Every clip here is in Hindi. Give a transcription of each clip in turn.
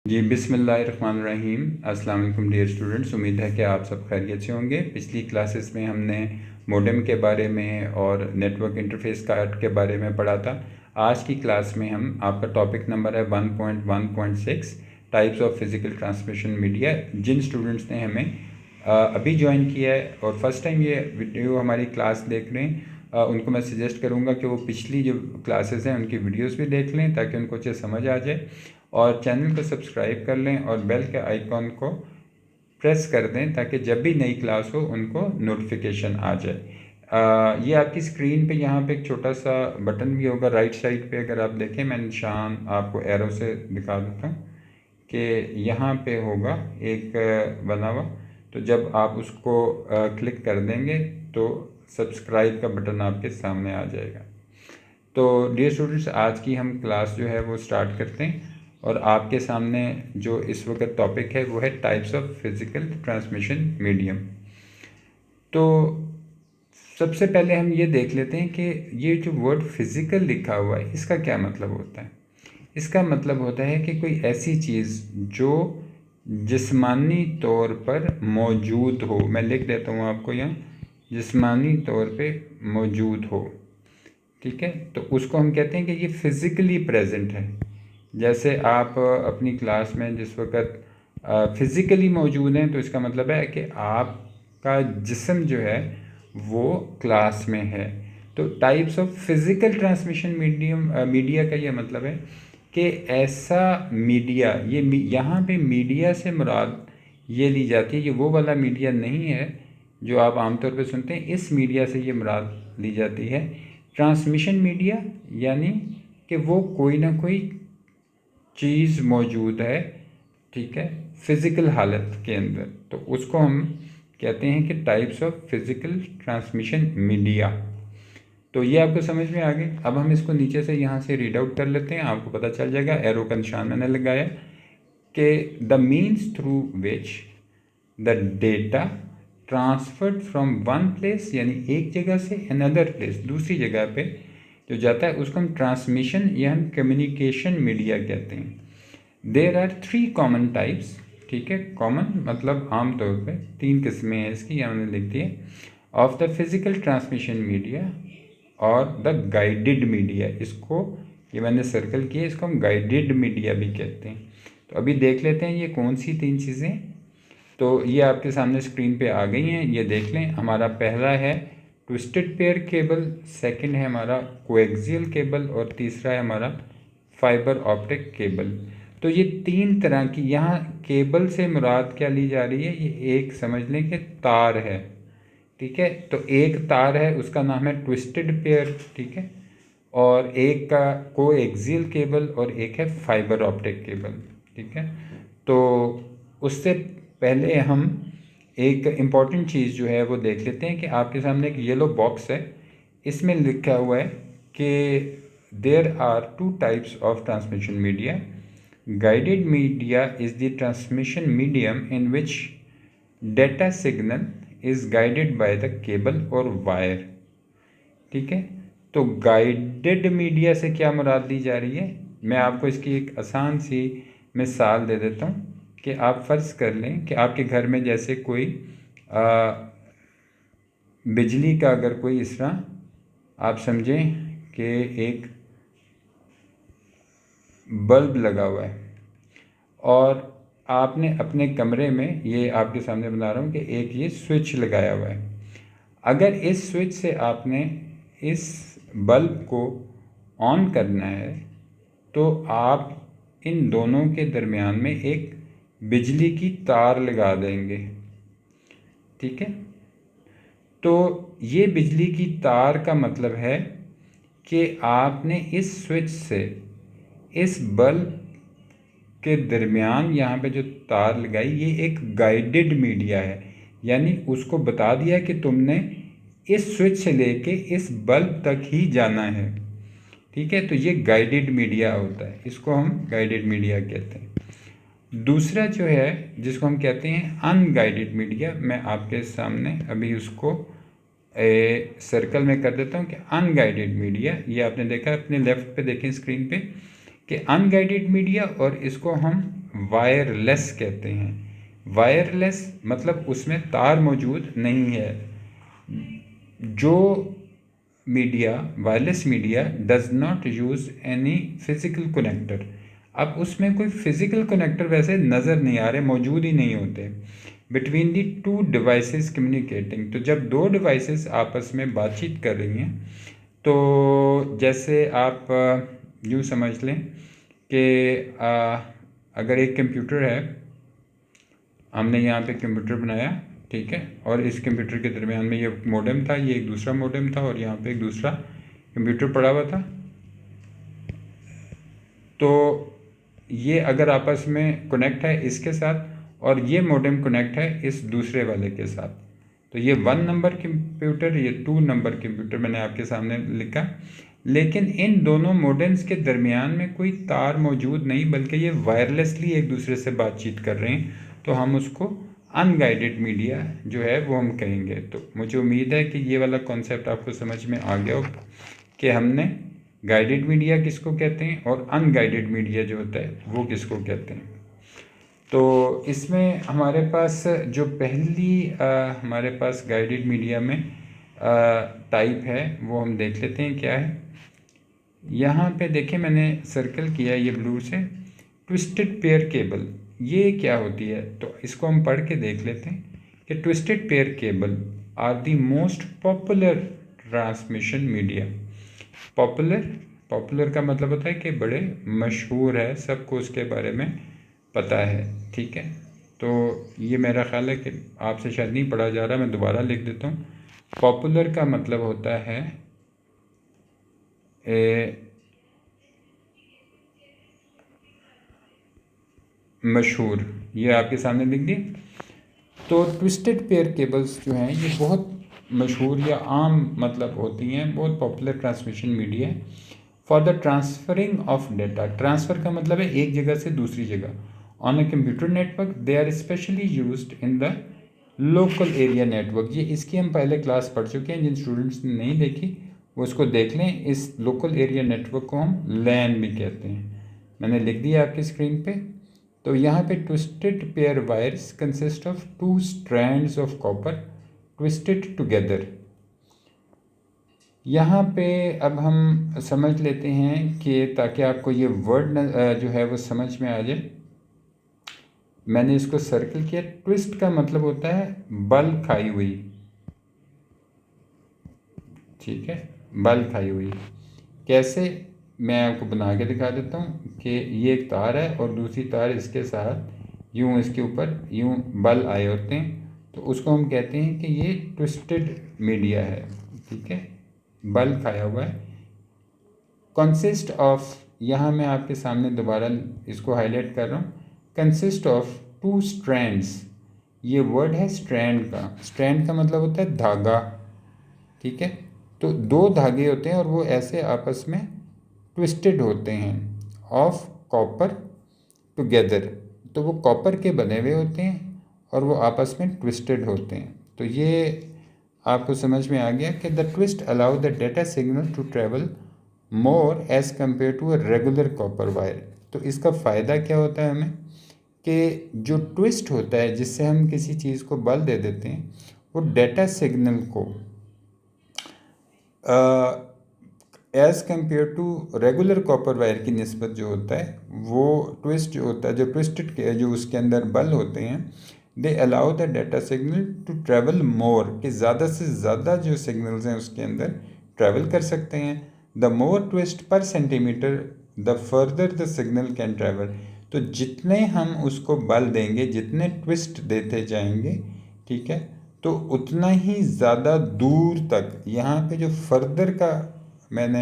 जी बिस्मिल्लाहिर्रहमानिर्रहीम। अस्सलाम वालेकुम डियर स्टूडेंट्स, उम्मीद है कि आप सब खैरियत से होंगे। पिछली क्लासेस में हमने मोडेम के बारे में और नेटवर्क इंटरफेस कार्ड के बारे में पढ़ा था। आज की क्लास में हम आपका टॉपिक नंबर है 1.1.6 types of physical transmission media. जिन स्टूडेंट्स ने हमें अभी ज्वाइन किया है और फर्स्ट टाइम ये वीडियो हमारी क्लास देख रहे हैं, उनको मैं सजेस्ट करूँगा कि वो पिछली जो क्लासेस हैं उनकी वीडियोस भी देख लें ताकि उनको अच्छे समझ आ जाए, और चैनल को सब्सक्राइब कर लें और बेल के आइकॉन को प्रेस कर दें ताकि जब भी नई क्लास हो उनको नोटिफिकेशन आ जाए। ये आपकी स्क्रीन पे यहाँ पे एक छोटा सा बटन भी होगा राइट साइड पे, अगर आप देखें मैं निशान आपको एरो से दिखा देता हूँ कि यहाँ पे होगा एक बना हुआ, तो जब आप उसको क्लिक कर देंगे तो सब्सक्राइब का बटन आपके सामने आ जाएगा। तो डियर स्टूडेंट्स, आज की हम क्लास जो है वो स्टार्ट करते हैं और आपके सामने जो इस वक्त टॉपिक है वो है types of physical transmission medium. तो सबसे पहले हम ये देख लेते हैं कि ये जो वर्ड फिज़िकल लिखा हुआ है इसका क्या मतलब होता है। इसका मतलब होता है कि कोई ऐसी चीज़ जो जिस्मानी तौर पर मौजूद हो। मैं लिख देता हूँ आपको यहाँ, जिस्मानी तौर पे मौजूद हो। ठीक है, तो उसको हम कहते हैं कि ये फिज़िकली प्रेजेंट है। जैसे आप अपनी क्लास में जिस वक्त फिज़िकली मौजूद हैं तो इसका मतलब है कि आपका जिस्म जो है वो क्लास में है। तो types of physical transmission media का ये मतलब है कि ऐसा मीडिया, यहाँ पे मीडिया से मुराद ये ली जाती है, ये वो वाला मीडिया नहीं है जो आप आमतौर पे सुनते हैं। इस मीडिया से ये मुराद ली जाती है ट्रांसमिशन मीडिया, यानी कि वो कोई ना कोई चीज़ मौजूद है, ठीक है, फिज़िकल हालत के अंदर, तो उसको हम कहते हैं कि types of physical transmission media. तो ये आपको समझ में आ गई। अब हम इसको नीचे से यहाँ से रीड आउट कर लेते हैं, आपको पता चल जाएगा। एरो का निशान मैंने लगाया कि the means through which the data transferred from one place, यानी एक जगह से अनदर प्लेस, दूसरी जगह पे जो जाता है उसको हम ट्रांसमिशन या हम कम्युनिकेशन मीडिया कहते हैं। देयर आर 3 कॉमन टाइप्स, ठीक है, कॉमन मतलब आमतौर पे 3 किस्में हैं इसकी, यहाँ मैंने लिख दी है, of the physical transmission media और द गाइडेड मीडिया। इसको ये मैंने सर्कल किया, इसको हम गाइडेड मीडिया भी कहते हैं। तो अभी देख लेते हैं ये कौन सी 3 चीज़ें। तो ये आपके सामने स्क्रीन पे आ गई हैं, ये देख लें। हमारा पहला है ट्विस्टेड पेयर केबल, सेकंड है हमारा कोएक्सियल केबल और तीसरा है हमारा फाइबर ऑप्टिक केबल। तो ये 3 तरह की, यहाँ केबल से मुराद क्या ली जा रही है, ये एक समझ लें कि तार है, ठीक है। तो एक तार है उसका नाम है ट्विस्टेड पेयर, ठीक है, और एक का कोएक्सियल केबल और एक है फाइबर ऑप्टिक केबल, ठीक है। तो उससे पहले हम एक इम्पॉर्टेंट चीज़ जो है वो देख लेते हैं कि आपके सामने एक येलो बॉक्स है, इसमें लिखा हुआ है कि there are 2 types of transmission media. Guided media is the transmission medium in which data signal is guided by the cable और वायर, ठीक है। तो गाइडेड मीडिया से क्या मुराद ली जा रही है, मैं आपको इसकी एक आसान सी मिसाल दे देता हूँ कि आप फ़र्ज़ कर लें कि आपके घर में जैसे कोई बिजली का अगर कोई इस तरह आप समझें कि एक बल्ब लगा हुआ है और आपने अपने कमरे में, ये आपके सामने बना रहा हूँ कि एक ये स्विच लगाया हुआ है। अगर इस स्विच से आपने इस बल्ब को ऑन करना है तो आप इन दोनों के दरमियान में एक बिजली की तार लगा देंगे, ठीक है। तो ये बिजली की तार का मतलब है कि आपने इस स्विच से इस बल्ब के दरमियान यहाँ पे जो तार लगाई, ये एक गाइडेड मीडिया है, यानी उसको बता दिया कि तुमने इस स्विच से लेके इस बल्ब तक ही जाना है, ठीक है। तो ये गाइडेड मीडिया होता है, इसको हम गाइडेड मीडिया कहते हैं। दूसरा जो है जिसको हम कहते हैं अनगाइडेड मीडिया, मैं आपके सामने अभी उसको सर्कल में कर देता हूँ कि अनगाइडेड मीडिया, ये आपने देखा अपने लेफ़्ट पे देखें स्क्रीन पे कि अनगाइडेड मीडिया और इसको हम वायरलेस कहते हैं। वायरलेस मतलब उसमें तार मौजूद नहीं है। जो media wireless media does not use any physical connector. अब उसमें कोई फिज़िकल कनेक्टर वैसे नज़र नहीं आ रहे, मौजूद ही नहीं होते। Between the two devices communicating, तो जब दो डिवाइसेस आपस में बातचीत कर रही हैं, तो जैसे आप यूँ समझ लें कि अगर एक कंप्यूटर है, हमने यहाँ पे कंप्यूटर बनाया, ठीक है, और इस कंप्यूटर के दरमियान में ये मॉडेम था, ये एक दूसरा मॉडेम था, और यहाँ पे एक दूसरा कंप्यूटर पड़ा हुआ था। तो ये अगर आपस में कनेक्ट है इसके साथ, और ये मॉडेम कनेक्ट है इस दूसरे वाले के साथ, तो ये 1 नंबर कंप्यूटर, ये 2 नंबर कंप्यूटर मैंने आपके सामने लिखा। लेकिन इन दोनों मॉडेम्स के दरमियान में कोई तार मौजूद नहीं, बल्कि ये वायरलेसली एक दूसरे से बातचीत कर रहे हैं, तो हम उसको अनगाइडेड मीडिया जो है वो हम कहेंगे। तो मुझे उम्मीद है कि ये वाला कॉन्सेप्ट आपको समझ में आ गया हो कि हमने गाइडेड मीडिया किसको कहते हैं और अनगाइडेड मीडिया जो होता है वो किसको कहते हैं। तो इसमें हमारे पास जो पहली हमारे पास गाइडेड मीडिया में टाइप है वो हम देख लेते हैं क्या है। यहाँ पे देखें मैंने सर्कल किया ये ब्लू से, ट्विस्टेड पेयर केबल, ये क्या होती है, तो इसको हम पढ़ के देख लेते हैं कि twisted pair cable are the most popular transmission media. Popular का मतलब होता है कि बड़े मशहूर है, सबको उसके बारे में पता है, ठीक है। तो ये मेरा ख्याल है कि आपसे शायद नहीं पढ़ा जा रहा, मैं दोबारा लिख देता हूँ। पॉपुलर का मतलब होता है मशहूर, ये आपके सामने लिख दी। तो ट्विस्टेड पेयर केबल्स जो हैं ये बहुत मशहूर या आम मतलब होती हैं, बहुत पॉपुलर ट्रांसमिशन मीडिया है for the transferring of data. Transfer का मतलब है एक जगह से दूसरी जगह। On a computer network they are specially used in the local area network. ये इसकी हम पहले क्लास पढ़ चुके हैं, जिन स्टूडेंट्स ने नहीं देखी वो उसको देख लें। इस लोकल एरिया नेटवर्क को हम लैन भी कहते हैं। मैंने लिख दिया आपकी स्क्रीन पे। तो यहाँ पे twisted pair wires consist of 2 strands of copper twisted together. यहाँ पे अब हम समझ लेते हैं कि ताकि आपको ये वर्ड जो है वो समझ में आ जाए, मैंने इसको सर्कल किया। ट्विस्ट का मतलब होता है बल खाई हुई, ठीक है, बल खाई हुई। कैसे, मैं आपको बना के दिखा देता हूँ कि ये एक तार है और दूसरी तार इसके साथ यूँ इसके ऊपर यूँ बल आए होते हैं, तो उसको हम कहते हैं कि ये ट्विस्टेड मीडिया है, ठीक है, बल खाया हुआ है। कंसिस्ट ऑफ, यहाँ मैं आपके सामने दोबारा इसको हाईलाइट कर रहा हूँ, कंसिस्ट ऑफ 2 स्ट्रैंड्स। ये वर्ड है स्ट्रैंड का। स्ट्रैंड का मतलब होता है धागा, ठीक है। तो 2 धागे होते हैं और वो ऐसे आपस में ट्विस्टेड होते हैं, ऑफ कॉपर टुगेदर। तो वो कॉपर के बने हुए होते हैं और वो आपस में ट्विस्टेड होते हैं। तो ये आपको समझ में आ गया कि the twist allow the data signal to travel more as compare to a regular copper wire. तो इसका फ़ायदा क्या होता है हमें, कि जो ट्विस्ट होता है जिससे हम किसी चीज़ को बल दे देते हैं, वो डेटा सिग्नल को as compare to regular copper wire की निस्बत जो होता है, वो ट्विस्ट जो होता है, जो ट्विस्टेड के जो उसके अंदर बल होते हैं, they allow the data signal to travel more, कि ज़्यादा से ज़्यादा जो सिग्नल्स हैं उसके अंदर ट्रैवल कर सकते हैं। द मोर ट्विस्ट पर centimetre the further the signal can travel. तो जितने हम उसको बल देंगे, जितने ट्विस्ट देते जाएंगे, ठीक है, तो उतना ही ज़्यादा दूर तक, यहाँ पे जो फर्दर का मैंने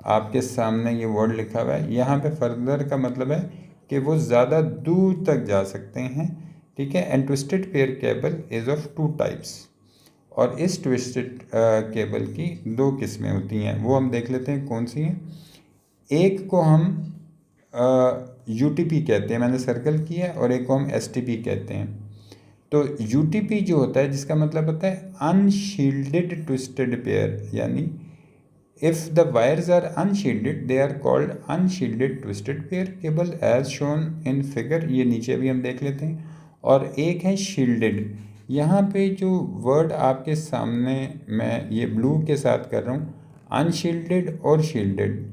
आपके सामने ये वर्ड लिखा हुआ है, यहाँ पे फर्दर का मतलब है कि वो ज़्यादा दूर तक जा सकते हैं, ठीक है। And twisted pair cable is of 2 types. और इस ट्विस्टेड केबल की 2 किस्में होती हैं, वो हम देख लेते हैं कौन सी हैं। एक को हम UTP कहते हैं, मैंने सर्कल किया, और एक को हम STP कहते हैं। तो UTP जो होता है, जिसका मतलब होता है अनशील्डेड ट्विस्टेड पेयर, यानी If the wires are unshielded, they are called unshielded twisted pair cable as shown in figure। ये नीचे भी हम देख लेते हैं। और एक है shielded। यहाँ पे जो वर्ड आपके सामने मैं ये ब्लू के साथ कर रहा हूँ, अनशील्डेड और शील्डेड,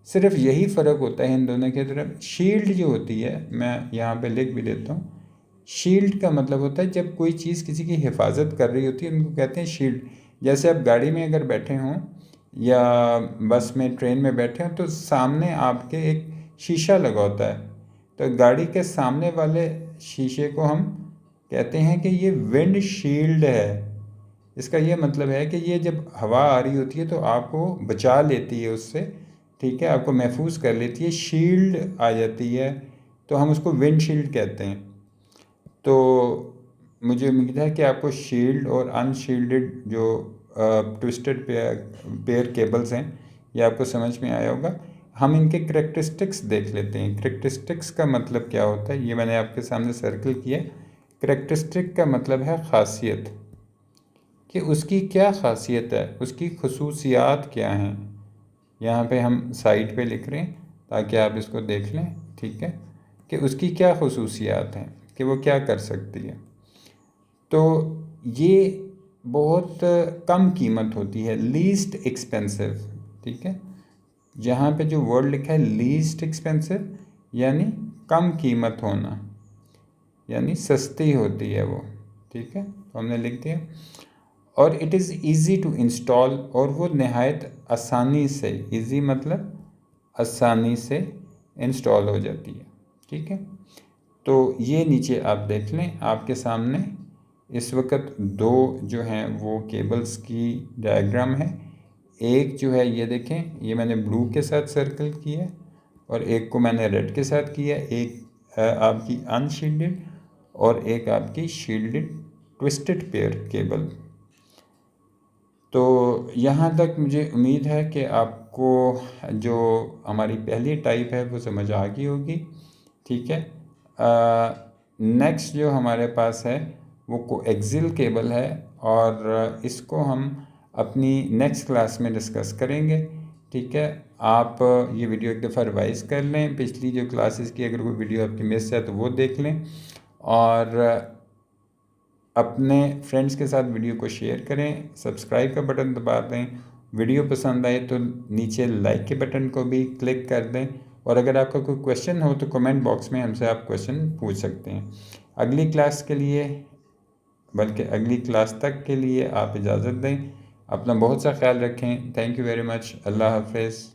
सिर्फ यही फ़र्क होता है इन दोनों की तरफ। शील्ड जो होती है, मैं यहाँ पे लिख भी देता हूँ, शील्ड का मतलब होता है जब कोई चीज़ किसी की हिफाजत कर रही होती है, उनको कहते हैं शील्ड। जैसे आप गाड़ी में अगर बैठे हों या बस में, ट्रेन में बैठे हों, तो सामने आपके एक शीशा लगा होता है, तो गाड़ी के सामने वाले शीशे को हम कहते हैं कि ये विंड शील्ड है। इसका ये मतलब है कि ये जब हवा आ रही होती है तो आपको बचा लेती है उससे, ठीक है, आपको महफूज कर लेती है, शील्ड आ जाती है, तो हम उसको विंड शील्ड कहते हैं। तो मुझे उम्मीद है कि आपको शील्ड और अनशील्डेड जो ट्विस्टेड पेयर केबल्स हैं ये आपको समझ में आया होगा। हम इनके करेक्टरिस्टिक्स देख लेते हैं। करेक्टरिस्टिक्स का मतलब क्या होता है, ये मैंने आपके सामने सर्कल किया। करेक्टरिस्टिक का मतलब है ख़ासियत, कि उसकी क्या ख़ासियत है, उसकी खसूसियात क्या हैं। यहाँ पे हम साइड पे लिख रहे हैं ताकि आप इसको देख लें, ठीक है, कि उसकी क्या खसूसियात हैं, कि वो क्या कर सकती है। तो ये बहुत कम कीमत होती है, लीस्ट एक्सपेंसिव, ठीक है। जहाँ पे जो वर्ड लिखा है लीस्ट एक्सपेंसिव, यानी कम कीमत होना, यानी सस्ती होती है वो, ठीक है, तो हमने लिख दिया। और it is easy to install, और वो नहायत आसानी से, ईज़ी मतलब आसानी से इंस्टॉल हो जाती है, ठीक है। तो ये नीचे आप देख लें, आपके सामने इस वक्त दो जो हैं वो केबल्स की डायग्राम है। एक जो है ये देखें, ये मैंने ब्लू के साथ सर्कल किया है, और एक को मैंने रेड के साथ किया। एक आपकी अनशील्डेड और एक आपकी शील्डेड ट्विस्टेड पेयर केबल। तो यहाँ तक मुझे उम्मीद है कि आपको जो हमारी पहली टाइप है वो समझ आ गई होगी, ठीक है। नेक्स्ट जो हमारे पास है वो कोएक्सियल केबल है, और इसको हम अपनी नेक्स्ट क्लास में डिस्कस करेंगे, ठीक है। आप ये वीडियो एक दफ़ा रिवाइज कर लें, पिछली जो क्लासेस की अगर कोई वीडियो आपकी मिस है तो वो देख लें, और अपने फ्रेंड्स के साथ वीडियो को शेयर करें, सब्सक्राइब का बटन दबा दें। वीडियो पसंद आए तो नीचे लाइक के बटन को भी क्लिक कर दें, और अगर आपका कोई क्वेश्चन हो तो कमेंट बॉक्स में हमसे आप क्वेश्चन पूछ सकते हैं। अगली क्लास के लिए, बल्कि अगली क्लास तक के लिए आप इजाज़त दें। अपना बहुत सा ख्याल रखें। Thank you very much. अल्लाह हाफ़िज़।